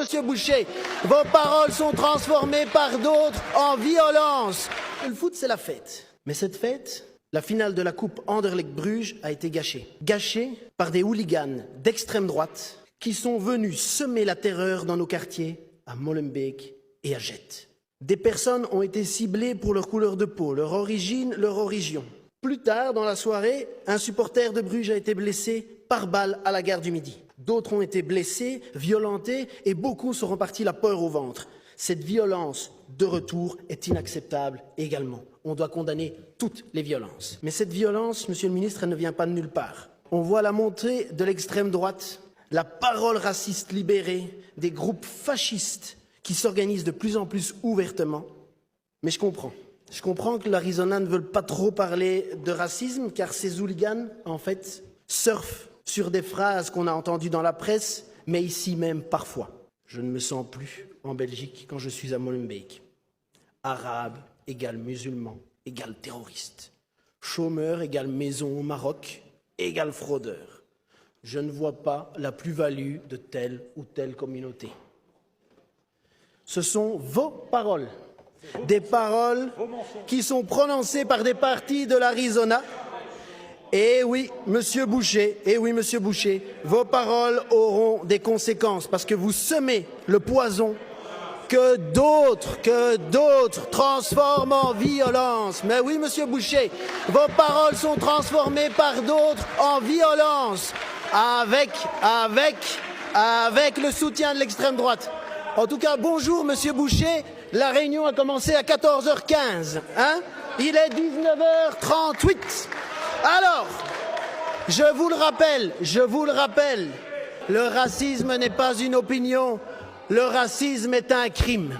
monsieur Boucher. Vos paroles sont transformées par d'autres en violence. Le foot, c'est la fête. Mais cette fête, la finale de la Coupe Anderlecht-Bruges a été gâchée. Gâchée par des hooligans d'extrême droite qui sont venus semer la terreur dans nos quartiers à Molenbeek et à Jette. Des personnes ont été ciblées pour leur couleur de peau, leur origine, leur religion. Plus tard dans la soirée, un supporter de Bruges a été blessé par balle à la gare du Midi. D'autres ont été blessés, violentés et beaucoup sont repartis la peur au ventre. Cette violence de retour est inacceptable également. On doit condamner toutes les violences. Mais cette violence, monsieur le ministre, elle ne vient pas de nulle part. On voit la montée de l'extrême droite, la parole raciste libérée, des groupes fascistes qui s'organisent de plus en plus ouvertement. Mais je comprends. Je comprends que l'Arizona ne veut pas trop parler de racisme, car ces hooligans, en fait, surfent sur des phrases qu'on a entendues dans la presse, mais ici même parfois. Je ne me sens plus en Belgique quand je suis à Molenbeek. Arabe égale musulman égale terroriste. Chômeur égale maison au Maroc égale fraudeur. Je ne vois pas la plus-value de telle ou telle communauté. Ce sont vos paroles, des paroles qui sont prononcées par des partis de l'Arizona. Et oui, monsieur Boucher, vos paroles auront des conséquences parce que vous semez le poison que d'autres transforment en violence. Mais oui, monsieur Boucher, vos paroles sont transformées par d'autres en violence avec le soutien de l'extrême droite. En tout cas, bonjour, monsieur Boucher. La réunion a commencé à 14h15. Il est 19h38. Alors, je vous le rappelle, le racisme n'est pas une opinion, le racisme est un crime.